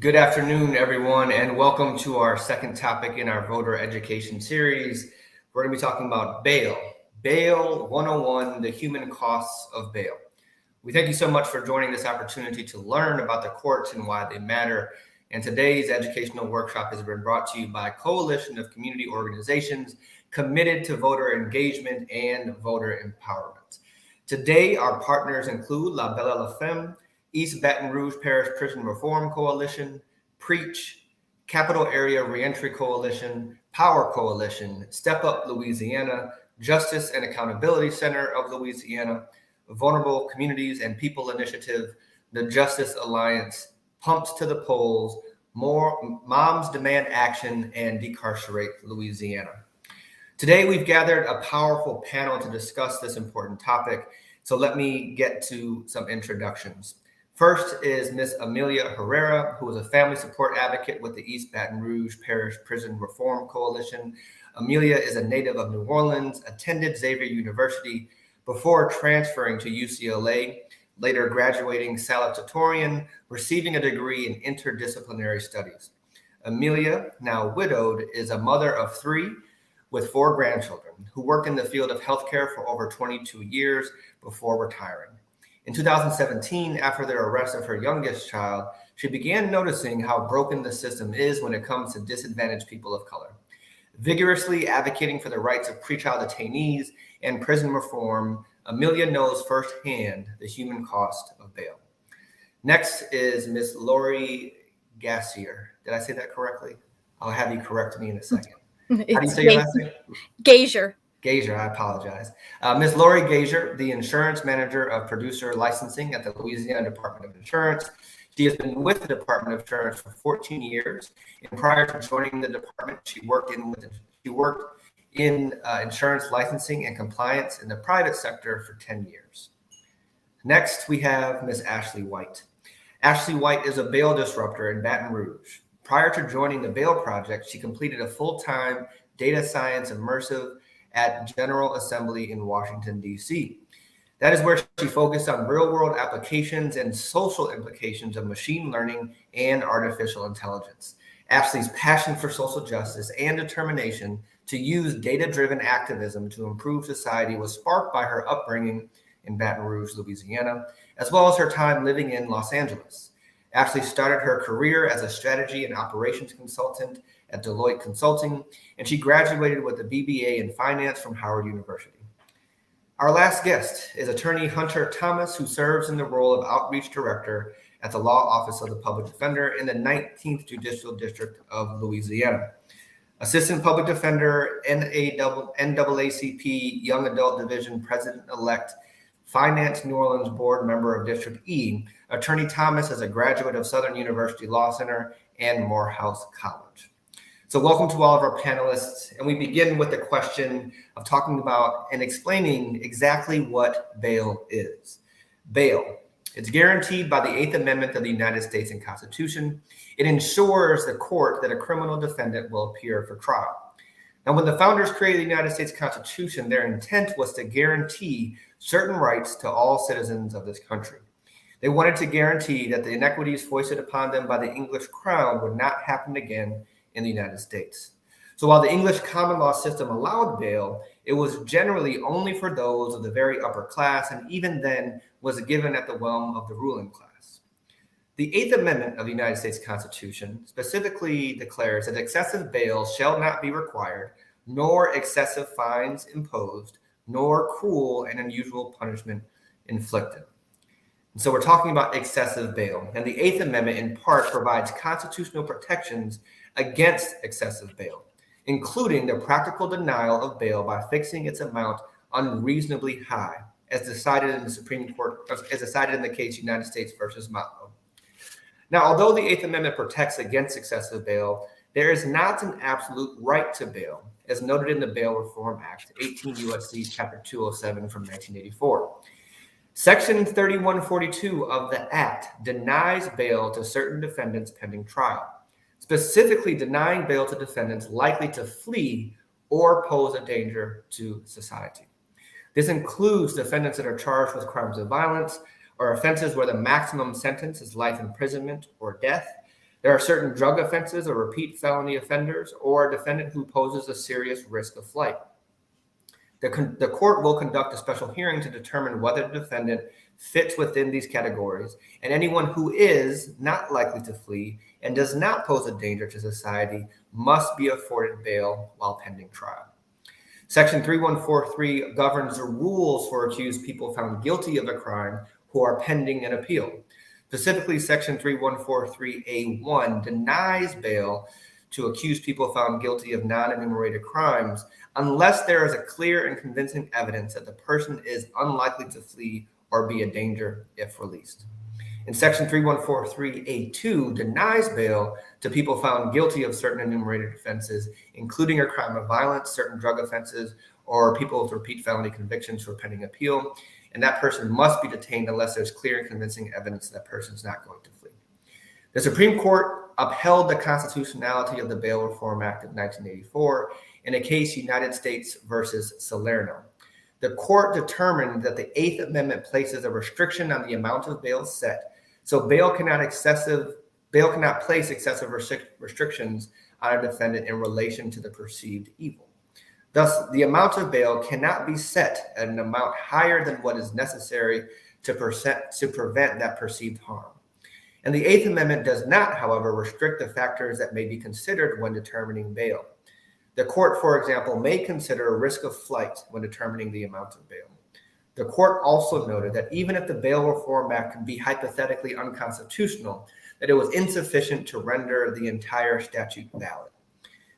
Good afternoon, everyone, and welcome to our second topic in our voter education series. We're going to be talking about bail. Bail 101, the human costs of bail. We thank you so much for joining this opportunity to learn about the courts and why they matter. And today's educational workshop has been brought to you by a coalition of community organizations committed to voter engagement and voter empowerment. Today, our partners include La Belle La Femme, East Baton Rouge Parish Prison Reform Coalition, PREACH, Capital Area Reentry Coalition, Power Coalition, Step Up Louisiana, Justice and Accountability Center of Louisiana, Vulnerable Communities and People Initiative, the Justice Alliance, Pumps to the Polls, More Moms Demand Action, and Decarcerate Louisiana. Today, we've gathered a powerful panel to discuss this important topic, so let me get to some introductions. First is Ms. Amelia Herrera, who is a family support advocate with the East Baton Rouge Parish Prison Reform Coalition. Amelia is a native of New Orleans, attended Xavier University before transferring to UCLA, later graduating salutatorian, receiving a degree in interdisciplinary studies. Amelia, now widowed, is a mother of three with 4 grandchildren who worked in the field of healthcare for over 22 years before retiring. In 2017, after the arrest of her youngest child, she began noticing how broken the system is when it comes to disadvantaged people of color. Vigorously advocating for the rights of pretrial detainees and prison reform, Amelia knows firsthand the human cost of bail. Next is Ms. Lori Gassier. Did I say that correctly? I'll have you correct me in a second. How do you say your last name? Gazier. Gazier, I apologize. Ms. Lori Gazier, the insurance manager of producer licensing at the Louisiana Department of Insurance. She has been with the Department of Insurance for 14 years, and prior to joining the department, she worked in insurance licensing and compliance in the private sector for 10 years. Next, we have Ms. Ashley White. Ashley White is a bail disruptor in Baton Rouge. Prior to joining the Bail Project, she completed a full-time data science immersive at General Assembly in Washington, D.C. That is where she focused on real-world applications and social implications of machine learning and artificial intelligence. Ashley's passion for social justice and determination to use data-driven activism to improve society was sparked by her upbringing in Baton Rouge, Louisiana, as well as her time living in Los Angeles. Ashley started her career as a strategy and operations consultant at Deloitte Consulting, and she graduated with a BBA in finance from Howard University. Our last guest is attorney Hunter Thomas, who serves in the role of outreach director at the Law Office of the Public Defender in the 19th Judicial District of Louisiana. Assistant Public Defender, NAACP Young Adult Division President-elect, Finance New Orleans Board member of District E, Attorney Thomas is a graduate of Southern University Law Center and Morehouse College. So welcome to all of our panelists, and we begin with the question of talking about and explaining exactly what bail is. Bail. It's guaranteed by the 8th Amendment of the United States Constitution. It ensures the court that a criminal defendant will appear for trial. Now, when the founders created the United States Constitution, their intent was to guarantee certain rights to all citizens of this country. They wanted to guarantee that the inequities foisted upon them by the English crown would not happen again in the United States. So while the English common law system allowed bail, it was generally only for those of the very upper class, and even then was given at the whim of the ruling class. The 8th Amendment of the United States Constitution specifically declares that excessive bail shall not be required, nor excessive fines imposed, nor cruel and unusual punishment inflicted. And so we're talking about excessive bail, and the 8th Amendment in part provides constitutional protections against excessive bail, including the practical denial of bail by fixing its amount unreasonably high, as decided in the Supreme Court, as decided in the case United States versus Motlow. Now, although the 8th Amendment protects against excessive bail, there is not an absolute right to bail, as noted in the Bail Reform Act, 18 U.S.C. Chapter 207 from 1984. Section 3142 of the Act denies bail to certain defendants pending trial, specifically denying bail to defendants likely to flee or pose a danger to society. This includes defendants that are charged with crimes of violence or offenses where the maximum sentence is life imprisonment or death, There are certain drug offenses or repeat felony offenders, or a defendant who poses a serious risk of flight. The court will conduct a special hearing to determine whether the defendant fits within these categories, and anyone who is not likely to flee and does not pose a danger to society must be afforded bail while pending trial. Section 3143 governs the rules for accused people found guilty of a crime who are pending an appeal. Specifically, Section 3143A1 denies bail to accused people found guilty of non-enumerated crimes unless there is a clear and convincing evidence that the person is unlikely to flee or be a danger if released. And Section 3143A2 denies bail to people found guilty of certain enumerated offenses, including a crime of violence, certain drug offenses, or people with repeat felony convictions who are pending appeal. And that person must be detained unless there's clear and convincing evidence that person is not going to flee. The Supreme Court upheld the constitutionality of the Bail Reform Act of 1984 in a case United States versus Salerno. The court determined that the Eighth Amendment places a restriction on the amount of bail set, so bail cannot place excessive restrictions on a defendant in relation to the perceived evil. Thus, the amount of bail cannot be set at an amount higher than what is necessary to prevent that perceived harm. And the Eighth Amendment does not, however, restrict the factors that may be considered when determining bail. The court, for example, may consider a risk of flight when determining the amount of bail. The court also noted that even if the Bail Reform Act can be hypothetically unconstitutional, that it was insufficient to render the entire statute valid.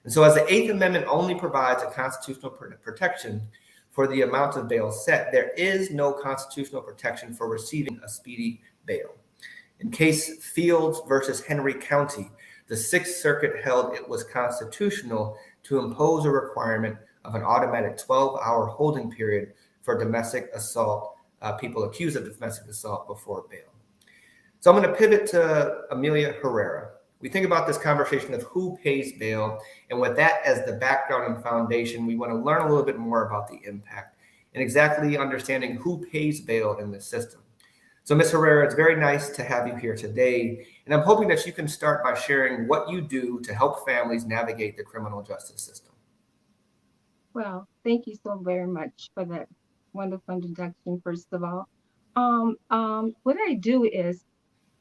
And so as the Eighth Amendment only provides a constitutional protection for the amount of bail set, there is no constitutional protection for receiving a speedy bail. In case Fields versus Henry County, the Sixth Circuit held it was constitutional to impose a requirement of an automatic 12-hour holding period for domestic assault, people accused of domestic assault before bail. So I'm going to pivot to Amelia Herrera. We think about this conversation of who pays bail, and with that as the background and foundation, we want to learn a little bit more about the impact and exactly understanding who pays bail in this system. So Ms. Herrera, it's very nice to have you here today, and I'm hoping that you can start by sharing what you do to help families navigate the criminal justice system. Well, thank you so very much for that wonderful introduction, first of all. What I do is,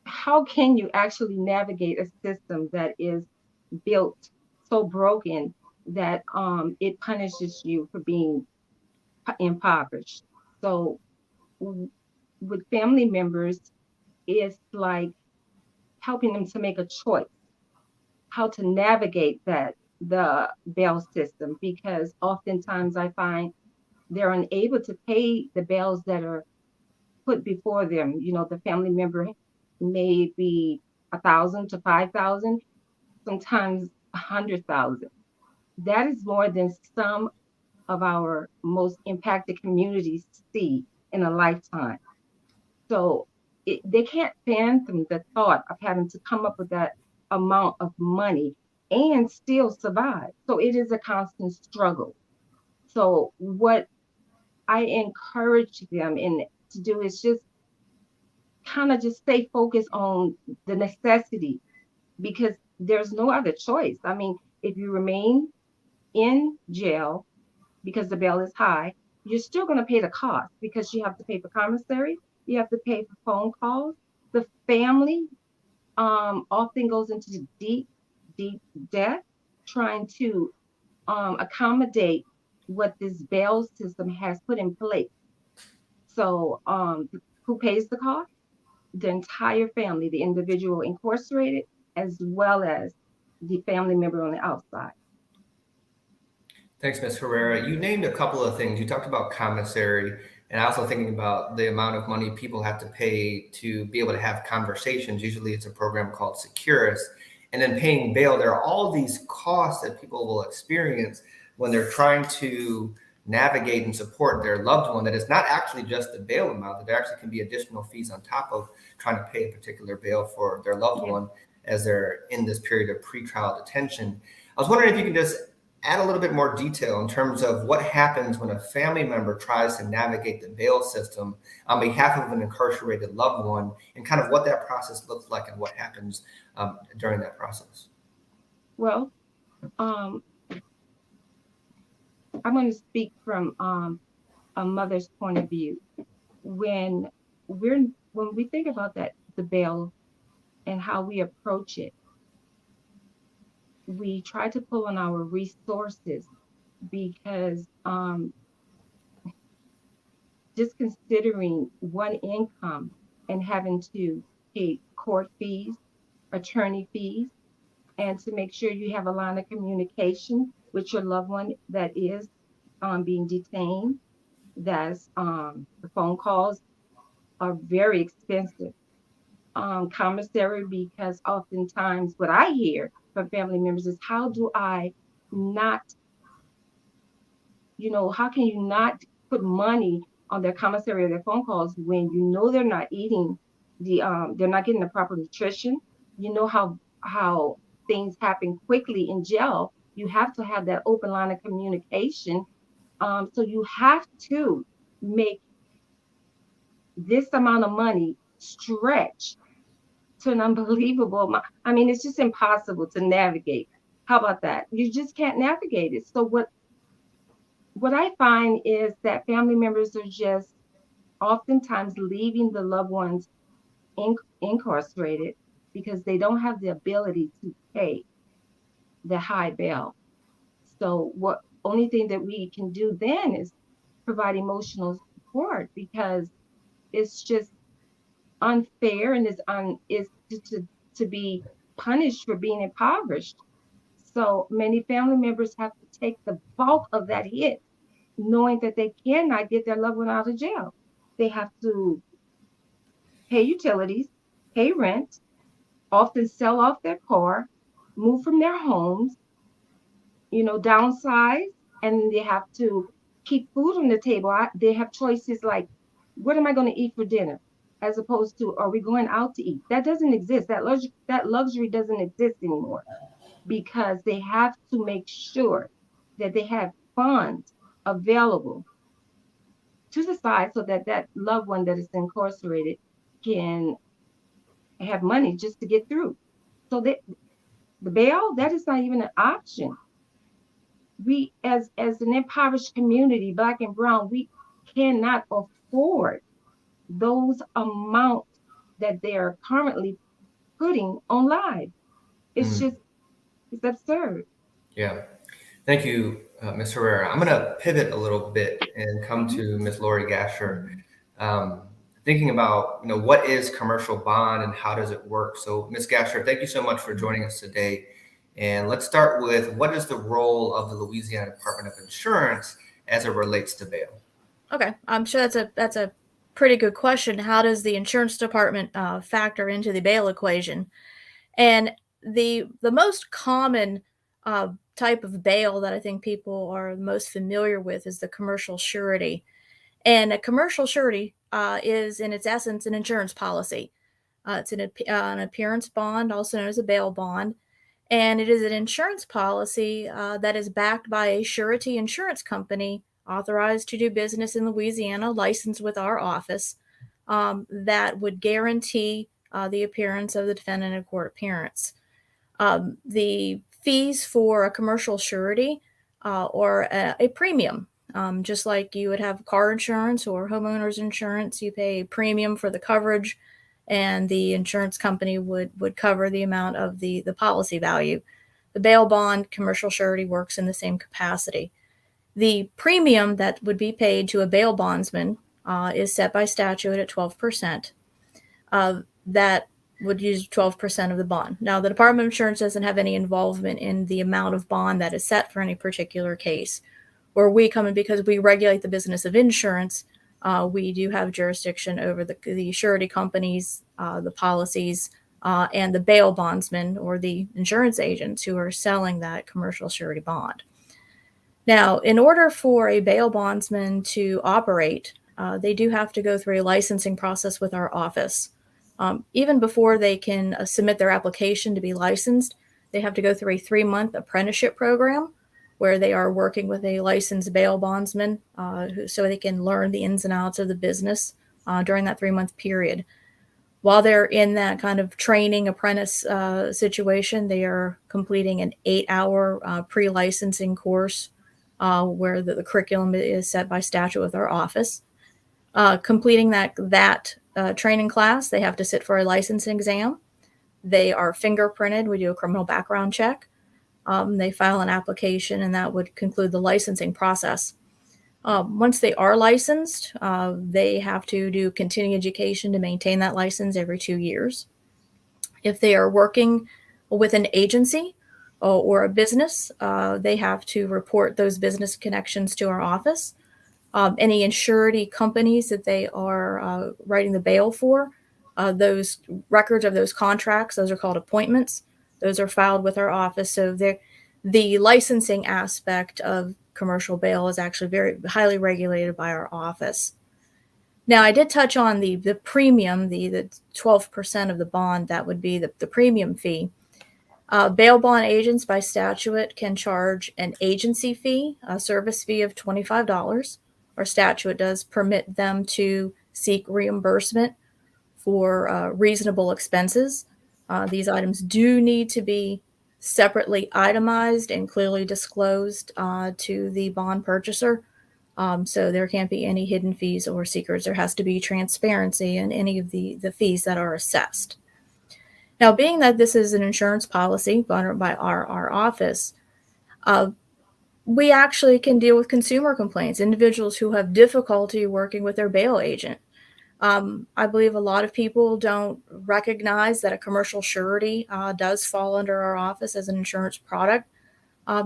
how can you actually navigate a system that is built so broken that it punishes you for being impoverished? So with family members, it's like helping them to make a choice, how to navigate the bail system, because oftentimes I find they're unable to pay the bails that are put before them. You know, the family member may be 1,000 to 5,000, sometimes 100,000. That is more than some of our most impacted communities see in a lifetime. So they can't fathom the thought of having to come up with that amount of money and still survive. So it is a constant struggle. So what I encourage them to do is just kind of just stay focused on the necessity, because there's no other choice. I mean, if you remain in jail because the bail is high, you're still going to pay the cost, because you have to pay for commissary, you have to pay for phone calls. The family often goes into deep debt trying to accommodate what this bail system has put in place. So who pays the cost? The entire family, the individual incarcerated, as well as the family member on the outside. Thanks, Ms. Herrera. You named a couple of things. You talked about commissary, and also thinking about the amount of money people have to pay to be able to have conversations. Usually it's a program called Securus. And then paying bail. There are all these costs that people will experience when they're trying to navigate and support their loved one, that is not actually just the bail amount, that there actually can be additional fees on top of trying to pay a particular bail for their loved one as they're in this period of pretrial detention. I was wondering if you could just add a little bit more detail in terms of what happens when a family member tries to navigate the bail system on behalf of an incarcerated loved one, and kind of what that process looks like and what happens during that process. Well, um, I'm going to speak from a mother's point of view. When when we think about that, the bail and how we approach it, we try to pull on our resources because just considering one income and having to pay court fees, attorney fees, and to make sure you have a line of communication with your loved one that is being detained. That's the phone calls are very expensive. Commissary, because oftentimes what I hear from family members is, how do I not, how can you not put money on their commissary or their phone calls when you know they're not eating they're not getting the proper nutrition. You know how things happen quickly in jail. You have to have that open line of communication. So you have to make this amount of money stretch to an unbelievable amount. I mean, it's just impossible to navigate. How about that? You just can't navigate it. So what I find is that family members are just oftentimes leaving the loved ones incarcerated because they don't have the ability to pay the high bail. So what only thing that we can do then is provide emotional support, because it's just unfair and is to be punished for being impoverished. So many family members have to take the bulk of that hit, knowing that they cannot get their loved one out of jail. They have to pay utilities, pay rent, often sell off their car, move from their homes, downsize, and they have to keep food on the table. They have choices like, what am I going to eat for dinner? As opposed to, are we going out to eat? That doesn't exist. That luxury doesn't exist anymore, because they have to make sure that they have funds available to the side so that that loved one that is incarcerated can have money just to get through. So that the bail, that is not even an option. We, as an impoverished community, Black and brown, we cannot afford those amounts that they are currently putting on live. It's just, it's absurd. Yeah. Thank you, Ms. Herrera. I'm going to pivot a little bit and come Mhm. to Ms. Lori Gasher. Thinking about, what is commercial bond and how does it work? So, Ms. Gasher, thank you so much for joining us today. And let's start with, what is the role of the Louisiana Department of Insurance as it relates to bail? Okay, I'm sure that's a pretty good question. How does the insurance department factor into the bail equation? And the most common type of bail that I think people are most familiar with is the commercial surety. And a commercial surety is, in its essence, an insurance policy. It's an appearance bond, also known as a bail bond. And it is an insurance policy that is backed by a surety insurance company authorized to do business in Louisiana, licensed with our office, that would guarantee the appearance of the defendant in court appearance. The fees for a commercial surety or a premium. Just like you would have car insurance or homeowners insurance, you pay a premium for the coverage, and the insurance company would cover the amount of the policy value. The bail bond commercial surety works in the same capacity. The premium that would be paid to a bail bondsman is set by statute at 12%. That would use 12% of the bond. Now, the Department of Insurance doesn't have any involvement in the amount of bond that is set for any particular case. Where we come in, because we regulate the business of insurance, we do have jurisdiction over the surety companies, the policies, and the bail bondsmen or the insurance agents who are selling that commercial surety bond. Now, in order for a bail bondsman to operate, they do have to go through a licensing process with our office. Even before they can submit their application to be licensed, they have to go through a 3-month apprenticeship program where they are working with a licensed bail bondsman so they can learn the ins and outs of the business during that 3-month period. While they're in that kind of training apprentice situation, they are completing an 8-hour pre-licensing course where the curriculum is set by statute with our office. Completing that training class, they have to sit for a licensing exam. They are fingerprinted. We do a criminal background check. They file an application, and that would conclude the licensing process. Once they are licensed, they have to do continuing education to maintain that license every 2 years. If they are working with an agency or a business, they have to report those business connections to our office. Any insurity companies that they are writing the bail for, those records of those contracts, those are called appointments. Those are filed with our office. So the licensing aspect of commercial bail is actually very highly regulated by our office. Now, I did touch on the premium, the 12% of the bond, that would be the premium fee. Bail bond agents by statute can charge an agency fee, a service fee of $25. Our statute does permit them to seek reimbursement for reasonable expenses. These items do need to be separately itemized and clearly disclosed to the bond purchaser. So there can't be any hidden fees or secrets. There has to be transparency in any of the fees that are assessed. Now, being that this is an insurance policy governed by our office, we actually can deal with consumer complaints, individuals who have difficulty working with their bail agent. I believe a lot of people don't recognize that a commercial surety does fall under our office as an insurance product.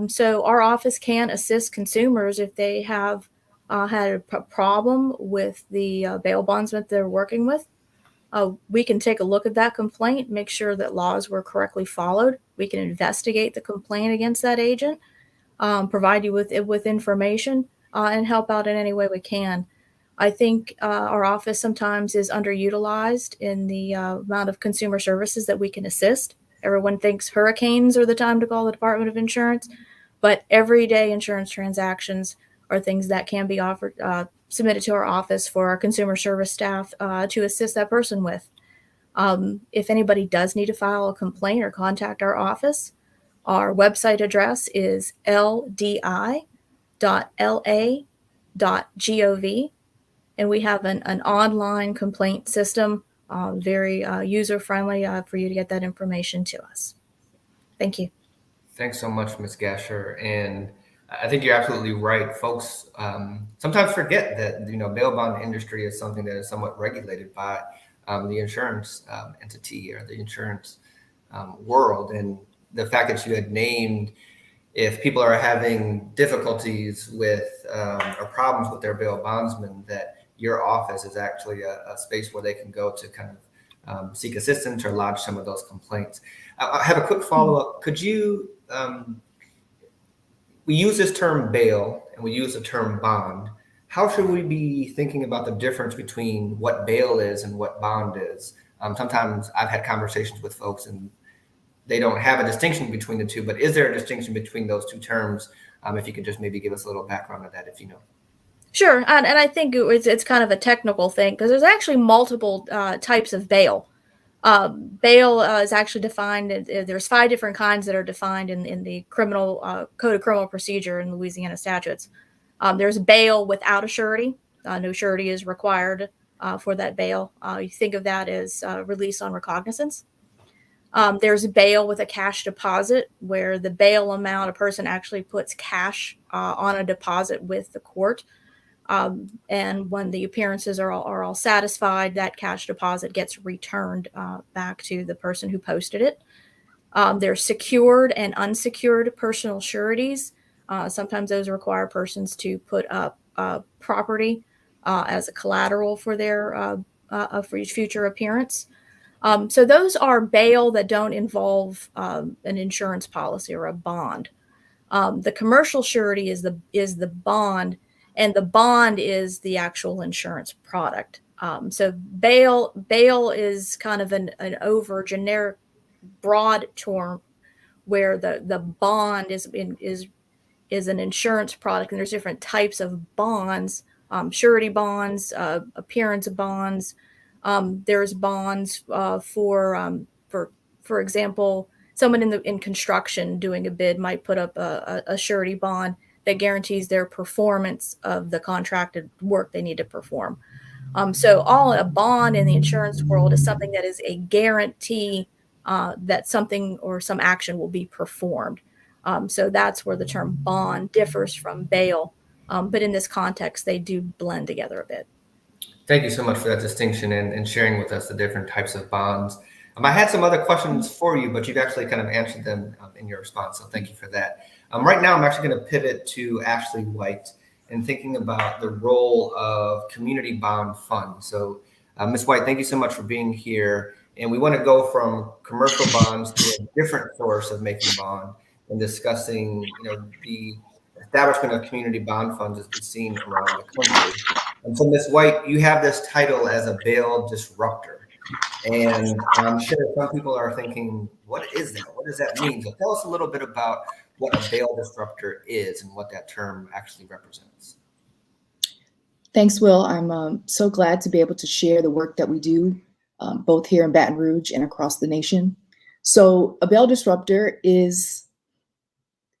So our office can assist consumers if they have had a problem with the bail bondsman they're working with. We can take a look at that complaint, make sure that laws were correctly followed. We can investigate the complaint against that agent, provide you with information, and help out in any way we can. I think our office sometimes is underutilized in the amount of consumer services that we can assist. Everyone thinks hurricanes are the time to call the Department of Insurance, but everyday insurance transactions are things that can be offered, submitted to our office for our consumer service staff to assist that person with. If anybody does need to file a complaint or contact our office, our website address is ldi.la.gov. And we have an online complaint system, very user-friendly for you to get that information to us. Thank you. Thanks so much, Ms. Gasher. And I think you're absolutely right. Folks sometimes forget that, bail bond industry is something that is somewhat regulated by the insurance entity or the insurance world. And the fact that you had named, if people are having difficulties with or problems with their bail bondsman, that your office is actually a space where they can go to kind of seek assistance or lodge some of those complaints. I have a quick follow-up. Could you, we use this term bail and we use the term bond. How should we be thinking about the difference between what bail is and what bond is? Sometimes I've had conversations with folks and they don't have a distinction between the two, but is there a distinction between those two terms? If you could just maybe give us a little background of that, if you know. Sure, and I think it's kind of a technical thing because there's actually multiple types of bail. Bail is actually defined, there's 5 different kinds that are defined in the criminal Code of Criminal Procedure in Louisiana statutes. There's bail without a surety. No surety is required for that bail. You think of that as release on recognizance. There's bail with a cash deposit where the bail amount, a person actually puts cash on a deposit with the court. And when the appearances are all satisfied, that cash deposit gets returned back to the person who posted it. There's secured and unsecured personal sureties. Sometimes those require persons to put up property as a collateral for their for each future appearance. So those are bail that don't involve an insurance policy or a bond. The commercial surety is the bond. And the bond is the actual insurance product. So bail is kind of an over generic, broad term, where the bond is is an insurance product, and there's different types of bonds, surety bonds, appearance bonds. There's bonds for example, someone in construction doing a bid might put up a surety bond that guarantees their performance of the contracted work they need to perform. So a bond in the insurance world is something that is a guarantee that something or some action will be performed. So that's where the term bond differs from bail. But in this context, they do blend together a bit. Thank you so much for that distinction and sharing with us the different types of bonds. I had some other questions for you, but you've actually kind of answered them in your response. So thank you for that. Right now, I'm actually going to pivot to Ashley White and thinking about the role of community bond funds. So Ms. White, thank you so much for being here. And we want to go from commercial bonds to a different source of making bond and discussing, the establishment of community bond funds as we've seen around the country. And so Ms. White, you have this title as a bail disruptor. And I'm sure some people are thinking, what is that? What does that mean? So tell us a little bit about what a bail disruptor is and what that term actually represents. Thanks, Will. I'm so glad to be able to share the work that we do, both here in Baton Rouge and across the nation. So a bail disruptor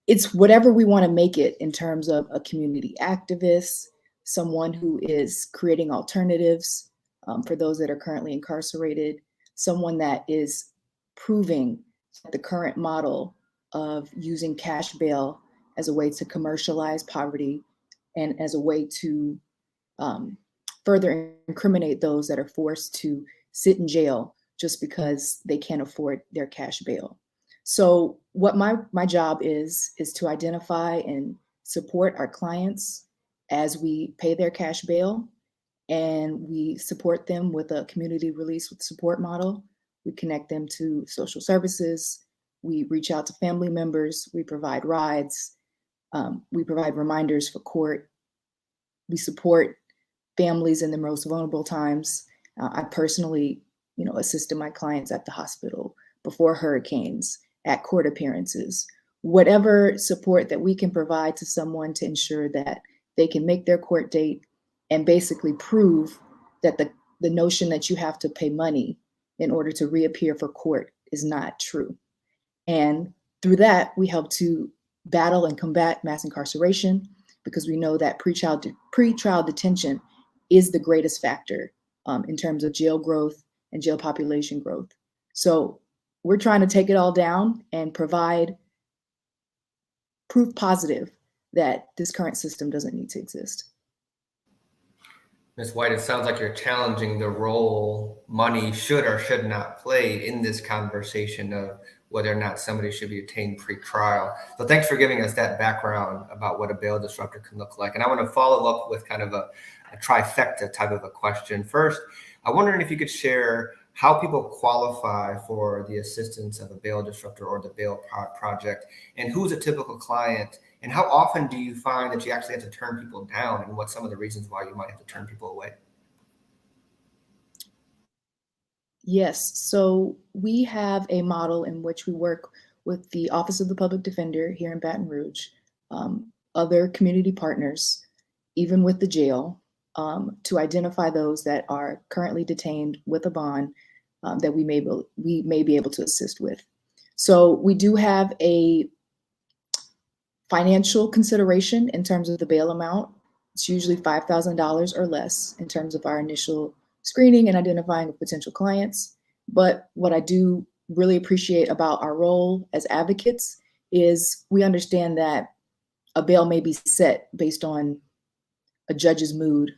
it's whatever we want to make it in terms of a community activist, someone who is creating alternatives for those that are currently incarcerated, someone that is proving that the current model of using cash bail as a way to commercialize poverty and as a way to further incriminate those that are forced to sit in jail just because they can't afford their cash bail. So what my job is to identify and support our clients as we pay their cash bail, and we support them with a community release with support model. We connect them to social services. We reach out to family members. We provide rides. We provide reminders for court. We support families in the most vulnerable times. I personally, assisted my clients at the hospital, before hurricanes, at court appearances, whatever support that we can provide to someone to ensure that they can make their court date and basically prove that the notion that you have to pay money in order to reappear for court is not true. And through that, we help to battle and combat mass incarceration, because we know that pretrial detention is the greatest factor in terms of jail growth and jail population growth. So we're trying to take it all down and provide proof positive that this current system doesn't need to exist. Ms. White, it sounds like you're challenging the role money should or should not play in this conversation of whether or not somebody should be detained pre-trial. So thanks for giving us that background about what a bail disruptor can look like. And I want to follow up with kind of a trifecta type of a question. First, I'm wondering if you could share how people qualify for the assistance of a bail disruptor or the bail project, and who's a typical client, and how often do you find that you actually have to turn people down, and what's some of the reasons why you might have to turn people away? Yes, so we have a model in which we work with the Office of the Public Defender here in Baton Rouge, other community partners, even with the jail, to identify those that are currently detained with a bond that we may be able to assist with. So we do have a financial consideration in terms of the bail amount. It's usually $5,000 or less in terms of our initial screening and identifying of potential clients. But what I do really appreciate about our role as advocates is we understand that a bail may be set based on a judge's mood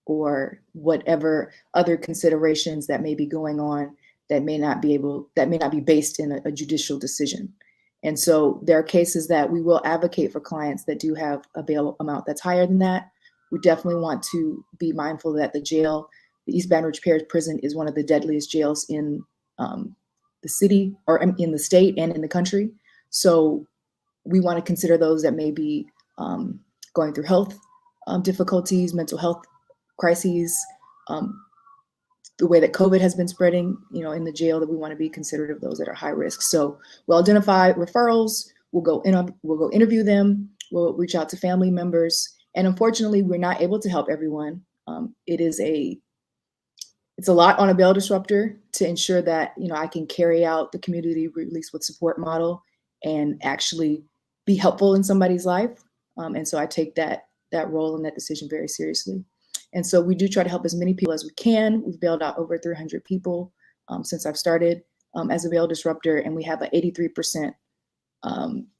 or whatever other considerations that may be going on that may not be based in a judicial decision. And so there are cases that we will advocate for clients that do have a bail amount that's higher than that. We definitely want to be mindful that the East Baton Rouge Parish Prison is one of the deadliest jails in the city, or in the state and in the country. So we want to consider those that may be going through health difficulties, mental health crises, the way that COVID has been spreading, in the jail, that we want to be considerate of those that are high risk. So we'll identify referrals, we'll go interview them, We'll reach out to family members. And unfortunately, we're not able to help everyone. It's a lot on a bail disruptor to ensure that, I can carry out the community release with support model and actually be helpful in somebody's life. And so I take that role and that decision very seriously. And so we do try to help as many people as we can. We've bailed out over 300 people since I've started as a bail disruptor, and we have an 83%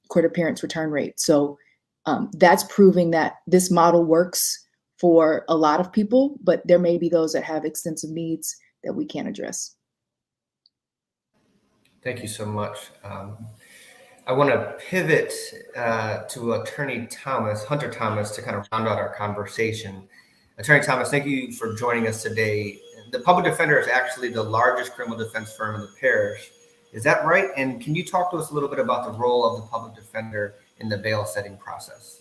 court appearance return rate. So that's proving that this model works for a lot of people, but there may be those that have extensive needs that we can't address. Thank you so much. I want to pivot to Attorney Hunter Thomas, to kind of round out our conversation. Attorney Thomas, thank you for joining us today. The public defender is actually the largest criminal defense firm in the parish. Is that right? And can you talk to us a little bit about the role of the public defender in the bail setting process?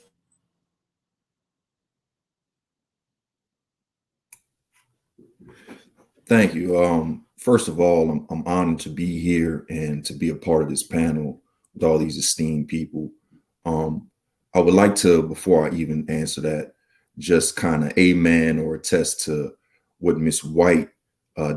Thank you. First of all, I'm honored to be here and to be a part of this panel with all these esteemed people. I would like to, before I even answer that, just kind of amen or attest to what Ms. White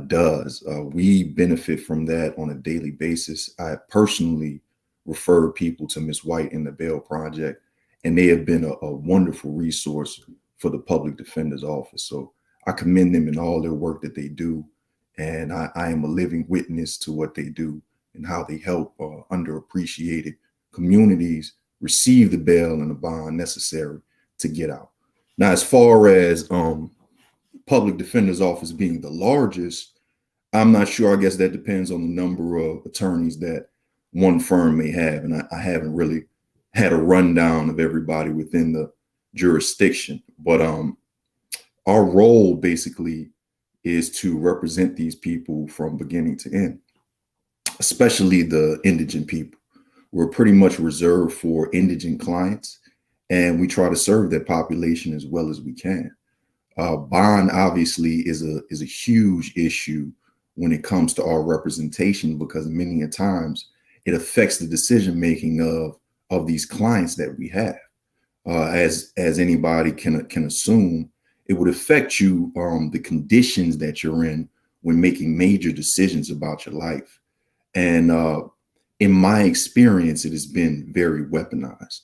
does. We benefit from that on a daily basis. I personally refer people to Ms. White in the Bail Project, and they have been a wonderful resource for the Public Defender's Office. So I commend them in all their work that they do. And I am a living witness to what they do and how they help underappreciated communities receive the bail and the bond necessary to get out. Now, as far as Public Defender's Office being the largest, I'm not sure. I guess that depends on the number of attorneys that one firm may have. And I haven't really had a rundown of everybody within the jurisdiction. But our role basically is to represent these people from beginning to end, especially the indigent people. We're pretty much reserved for indigent clients, and we try to serve that population as well as we can. Bond obviously is a huge issue when it comes to our representation, because many a times it affects the decision making of these clients that we have. As anybody can assume, it would affect you, the conditions that you're in when making major decisions about your life. And in my experience, it has been very weaponized.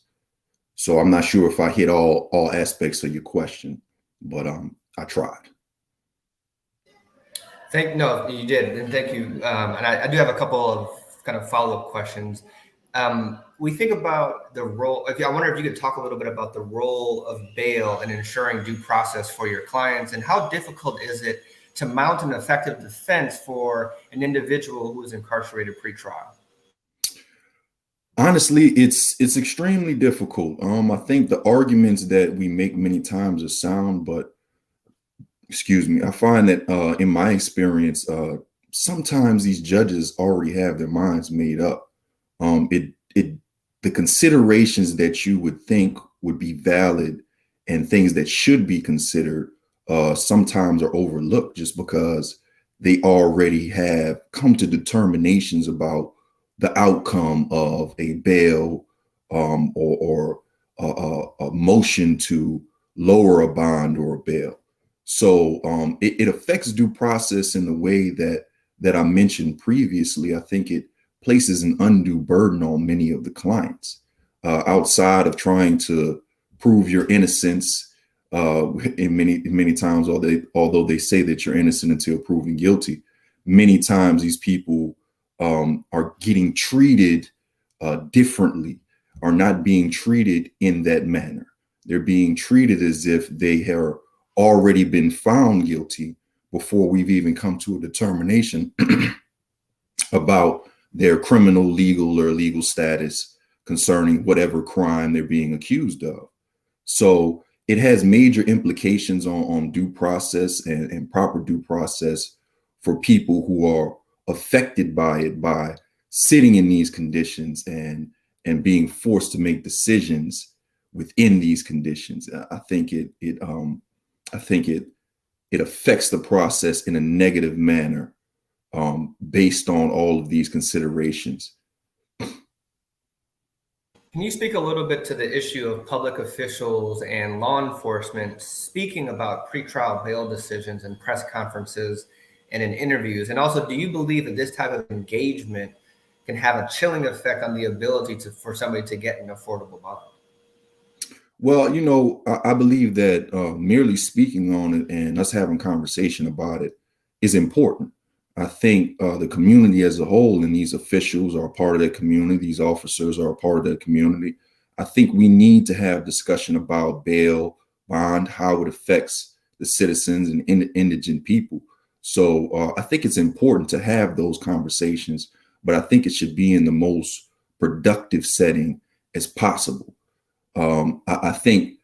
So I'm not sure if I hit all aspects of your question, but I tried. No, you did, and thank you. And I do have a couple of kind of follow-up questions. We think about the role. I wonder if you could talk a little bit about the role of bail in ensuring due process for your clients, and how difficult is it to mount an effective defense for an individual who is incarcerated pre-trial? Honestly, it's extremely difficult. I think the arguments that we make many times are sound, but I find that in my experience, sometimes these judges already have their minds made up. The considerations that you would think would be valid and things that should be considered sometimes are overlooked just because they already have come to determinations about the outcome of a bail or a motion to lower a bond or a bail. So it affects due process in the way that I mentioned previously. I think it places an undue burden on many of the clients outside of trying to prove your innocence. In many times, although they say that you're innocent until proven guilty, many times these people are getting treated differently, are not being treated in that manner. They're being treated as if they have already been found guilty before we've even come to a determination about their criminal, legal, or legal status concerning whatever crime they're being accused of. So it has major implications on due process and proper due process for people who are affected by it, by sitting in these conditions and being forced to make decisions within these conditions. I think it affects the process in a negative manner based on all of these considerations. Can you speak a little bit to the issue of public officials and law enforcement speaking about pretrial bail decisions in press conferences and in interviews? And also, do you believe that this type of engagement can have a chilling effect on the ability for somebody to get an affordable bond? Well, I believe that merely speaking on it and us having conversation about it is important. I think the community as a whole, and these officials are a part of that community, these officers are a part of that community. I think we need to have discussion about bail, bond, how it affects the citizens and indigent people. So I think it's important to have those conversations, but I think it should be in the most productive setting as possible. I think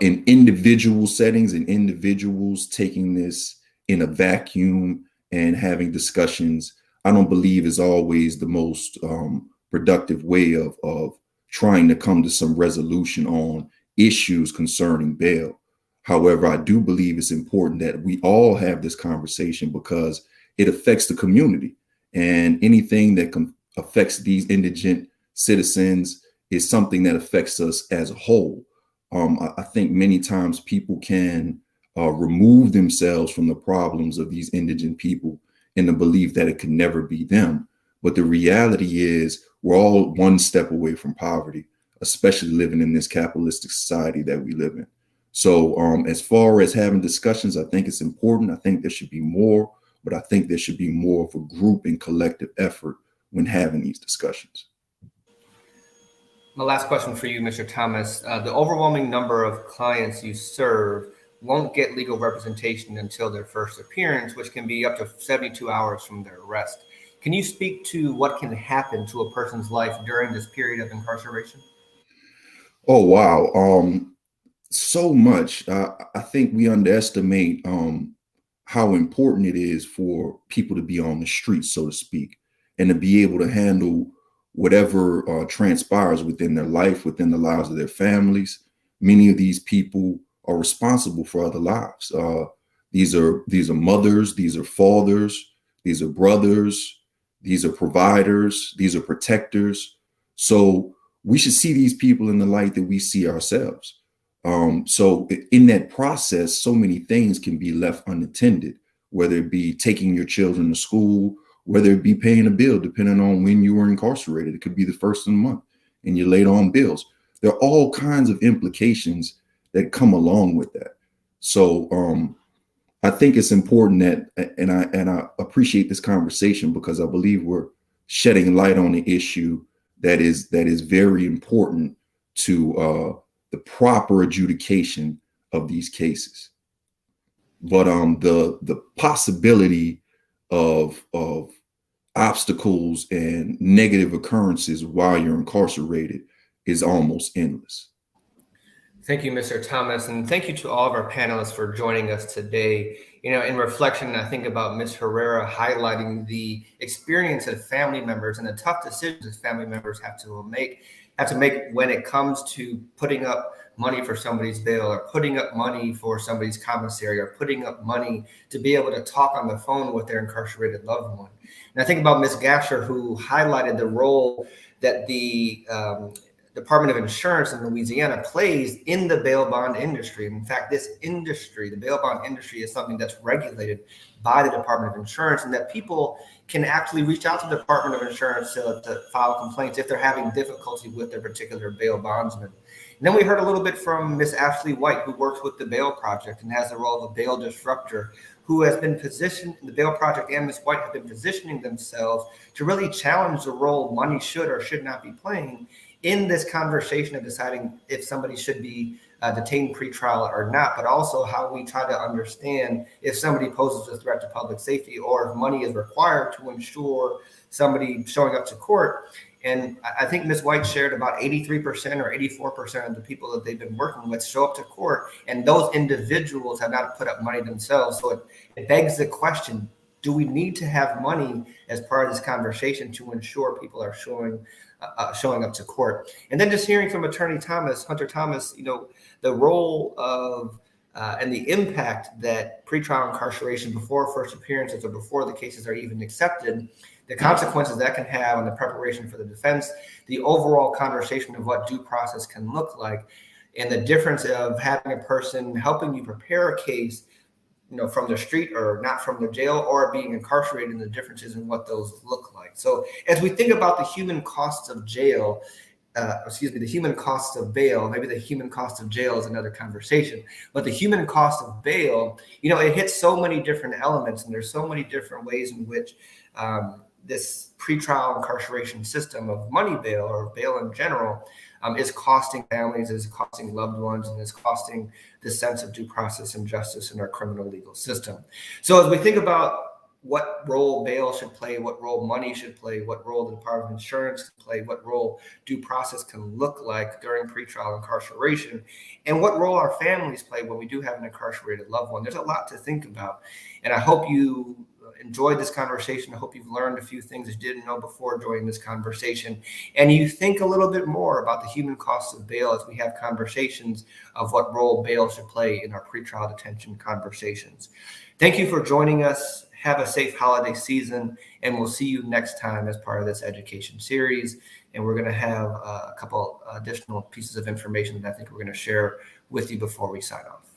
in individual settings and individuals taking this in a vacuum and having discussions, I don't believe is always the most productive way of trying to come to some resolution on issues concerning bail. However, I do believe it's important that we all have this conversation because it affects the community, and anything that affects these indigent citizens is something that affects us as a whole. I think many times people can remove themselves from the problems of these indigent people in the belief that it can never be them. But the reality is we're all one step away from poverty, especially living in this capitalistic society that we live in. So as far as having discussions, I think it's important. I think there should be more, but I think there should be more of a group and collective effort when having these discussions. My last question for you, Mr. Thomas. The overwhelming number of clients you serve won't get legal representation until their first appearance, which can be up to 72 hours from their arrest. Can you speak to what can happen to a person's life during this period of incarceration? Oh, wow. So much. I think we underestimate how important it is for people to be on the streets, so to speak, and to be able to handle whatever transpires within their life, within the lives of their families. Many of these people are responsible for other lives. These are mothers, these are fathers, these are brothers, these are providers, these are protectors. So we should see these people in the light that we see ourselves. So in that process, so many things can be left unattended, whether it be taking your children to school, whether it be paying a bill, depending on when you were incarcerated. It could be the first of the month and you're late on bills. There are all kinds of implications that come along with that. So I think it's important that, and I appreciate this conversation because I believe we're shedding light on the issue that is very important to the proper adjudication of these cases. But the possibility of obstacles and negative occurrences while you're incarcerated is almost endless. Thank you, Mr. Thomas, and thank you to all of our panelists for joining us today. In reflection, I think about Ms. Herrera highlighting the experience of family members and the tough decisions that family members have to make when it comes to putting up money for somebody's bail, or putting up money for somebody's commissary, or putting up money to be able to talk on the phone with their incarcerated loved one. And I think about Ms. Gasher, who highlighted the role that the Department of Insurance in Louisiana plays in the bail bond industry. In fact, this industry, the bail bond industry, is something that's regulated by the Department of Insurance, and that people can actually reach out to the Department of Insurance to file complaints if they're having difficulty with their particular bail bondsman. And then we heard a little bit from Ms. Ashley White, who works with the Bail Project and has the role of a bail disruptor, who has been positioned, the Bail Project and Ms. White have been positioning themselves to really challenge the role money should or should not be playing in this conversation of deciding if somebody should be detained pretrial or not, but also how we try to understand if somebody poses a threat to public safety or if money is required to ensure somebody showing up to court. And I think Ms. White shared about 83% or 84% of the people that they've been working with show up to court, and those individuals have not put up money themselves. So it begs the question, do we need to have money as part of this conversation to ensure people are showing up to court? And then just hearing from Attorney Thomas, Hunter Thomas, the role of and the impact that pretrial incarceration before first appearances or before the cases are even accepted, the consequences that can have on the preparation for the defense, the overall conversation of what due process can look like, and the difference of having a person helping you prepare a case, from the street or not from the jail, or being incarcerated, and the differences in what those look like. So as we think about the human costs of jail, the human cost of bail, maybe the human cost of jail is another conversation, but the human cost of bail, it hits so many different elements, and there's so many different ways in which this pretrial incarceration system of money bail, or bail in general, is costing families, is costing loved ones, and is costing the sense of due process and justice in our criminal legal system. So as we think about what role bail should play, what role money should play, what role the Department of Insurance can play, what role due process can look like during pretrial incarceration, and what role our families play when we do have an incarcerated loved one. There's a lot to think about. And I hope you enjoyed this conversation. I hope you've learned a few things that you didn't know before joining this conversation. And you think a little bit more about the human costs of bail as we have conversations of what role bail should play in our pretrial detention conversations. Thank you for joining us. Have a safe holiday season, and we'll see you next time as part of this education series. And we're going to have a couple additional pieces of information that I think we're going to share with you before we sign off.